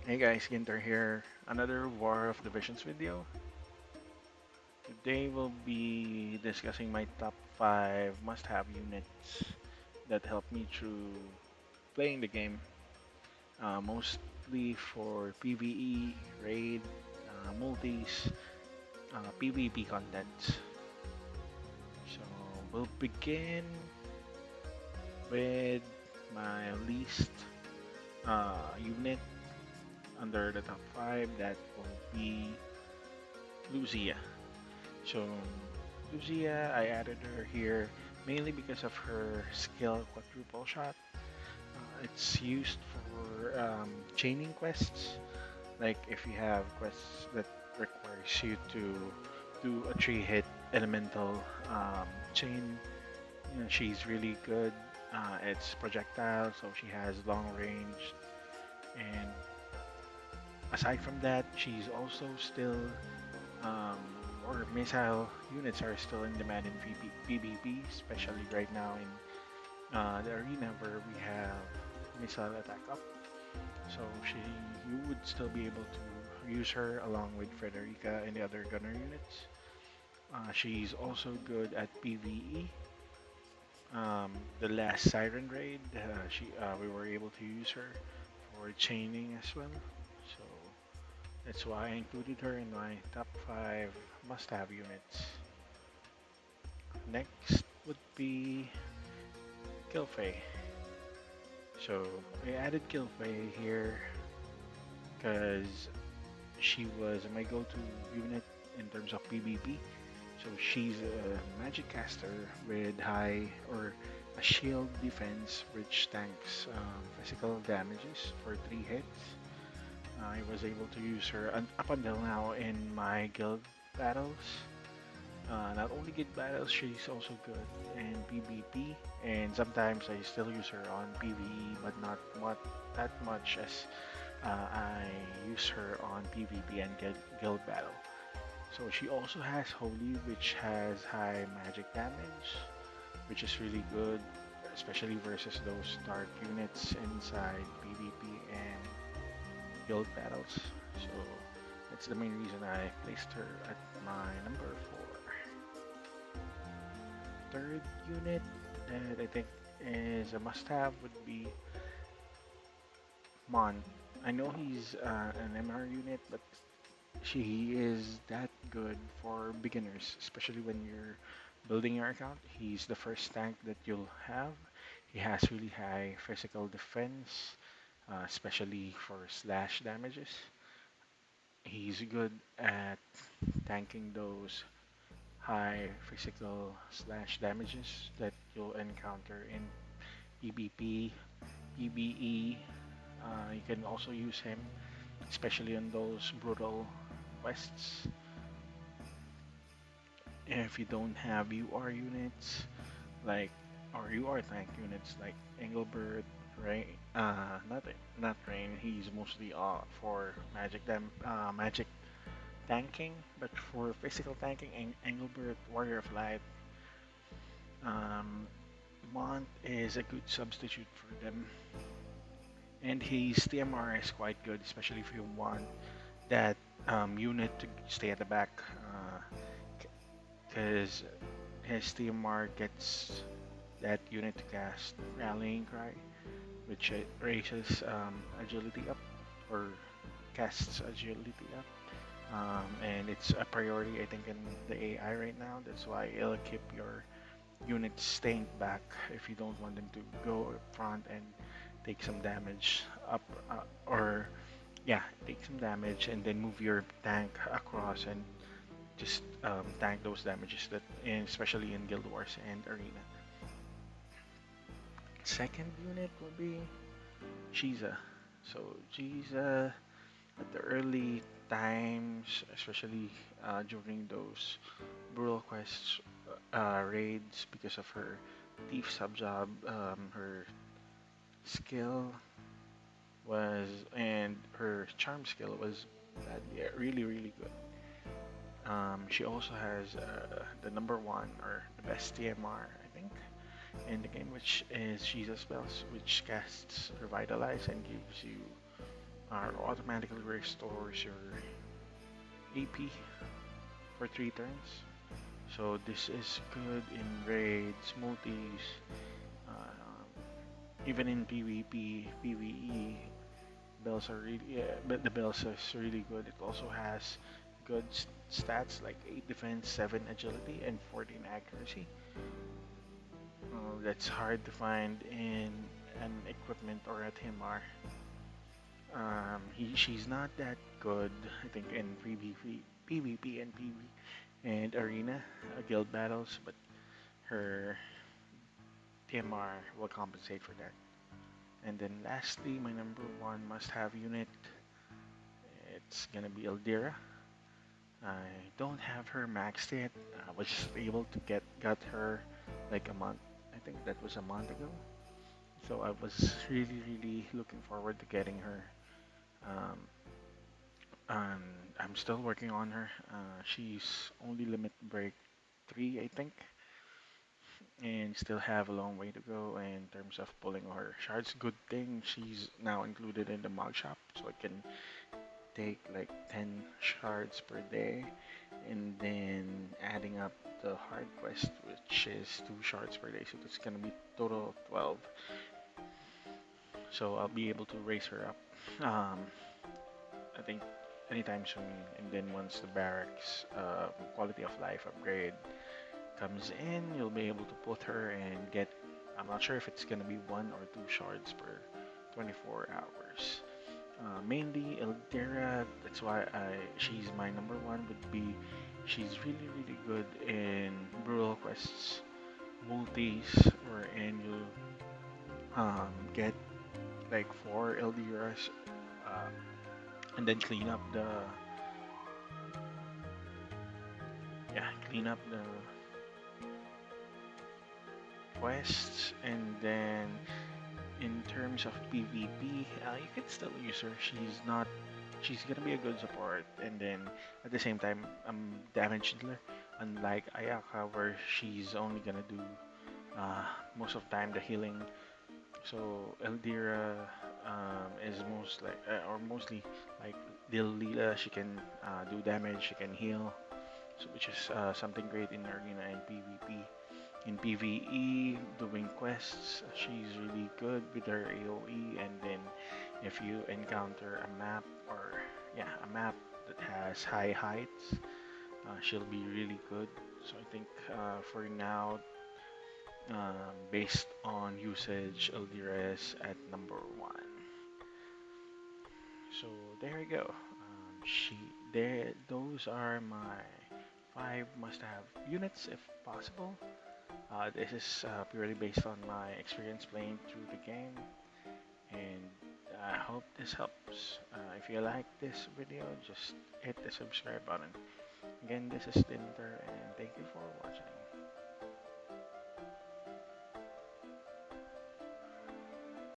Hey guys, Ginter here. Another War of Divisions video. Today we'll be discussing my top 5 must-have units that help me through playing the game. Mostly for PvE, raid, multis, PvP contents. So we'll begin with my least unit under the top 5. That will be Lucia. So Lucia, I added her here mainly because of her skill quadruple shot. It's used for chaining quests, like if you have quests that requires you to do a three-hit elemental chain. She's really good. It's projectile, so she has long range, and aside from that, she's also still um, or missile units are still in demand in PvP, especially right now in the arena where we have missile attack up. So you would still be able to use her along with Frederica and the other gunner units. She's also good at PvE. The last Siren raid, we were able to use her for chaining as well. So that's why I included her in my top 5 must-have units. Next would be Kilfei. So I added Kilfei here because she was my go-to unit in terms of PvP. So she's a magic caster with high or a shield defense which tanks physical damages for 3 hits. I was able to use her up until now in my guild battles. Not only good battles, she's also good in PvP, and sometimes I still use her on PvE, but not that much as I use her on PvP and guild battle. So she also has Holy, which has high magic damage, which is really good, especially versus those dark units inside PvP and guild battles. So that's the main reason I placed her at my number 4. Third unit that I think is a must-have would be Mon. I know he's an MR unit, but he is that good for beginners, especially when you're building your account. He's the first tank that you'll have. He has really high physical defense, especially for slash damages. He's good at tanking those high physical slash damages that you'll encounter in PvP, PvE. You can also use him, especially on those brutal quests. If you don't have UR units, like or UR tank units like Engelbert, Rain, not Rain. He's mostly for magic tanking, but for physical tanking, Engelbert, Warrior of Light, um, Mont is a good substitute for them. And his TMR is quite good, especially if you want that unit to stay at the back, because his TMR gets that unit to cast Rallying Cry, which it raises agility up or casts agility up. And it's a priority, I think, in the AI right now. That's why it'll keep your units staying back if you don't want them to go up front and take some damage up, or yeah, take some damage and then move your tank across and just tank those damages that, especially in Guild Wars and Arena. Second unit will be Shiza. So Shiza at the early times, especially during those brutal quests, raids, because of her thief sub job, her skill was and her charm skill was yeah, really really good. She also has the number one or the best TMR, I think, in the game, which is Jesus Spells, which casts Revitalize and gives you automatically restores your AP for 3 turns. So this is good in raids, multis, um, even in PvP, PvE. Bells are really, yeah, but the bells is really good. It also has good stats like 8 defense, 7 agility, and 14 accuracy. That's hard to find in an equipment or a TMR. She's not that good, I think, in PvP and PV and arena guild battles, but her TMR will compensate for that. And then lastly, my number one must-have unit, it's gonna be Eldira. I don't have her maxed yet. I was just able to got her like a month. I think that was a month ago. So I was really looking forward to getting her. Um, and I'm still working on her. She's only limit break 3, I think, and still have a long way to go in terms of pulling her shards. Good thing she's now included in the mug shop, so I can take like 10 shards per day, and then adding up the hard quest, which is 2 shards per day, so that's gonna be total of 12. So I'll be able to raise her up. I think anytime soon, and then once the barracks quality of life upgrade comes in, you'll be able to put her and get. I'm not sure if it's gonna be 1 or 2 shards per 24 hours. Mainly Eldera, that's why she's my number one. Would be she's really good in brutal quests, multis, or and you get like 4 Elderas, uh, and then clean up the quests, and then in terms of PvP, you can still use her. She's gonna be a good support, and then at the same time, damage dealer. Unlike Ayaka, where she's only gonna do most of the time the healing. So Eldira is mostly like Lila. She can do damage. She can heal, so which is something great in arena and PvP. In PvE, doing quests, she's really good with her AoE, and then if you encounter a map a map that has high heights, she'll be really good. So I think for now, based on usage, Eldira is at number one. So there you go. Those are my 5 must-have units, if possible. This is purely based on my experience playing through the game, and I hope this helps. If you like this video, just hit the subscribe button. Again, this is Dinter, and thank you for watching.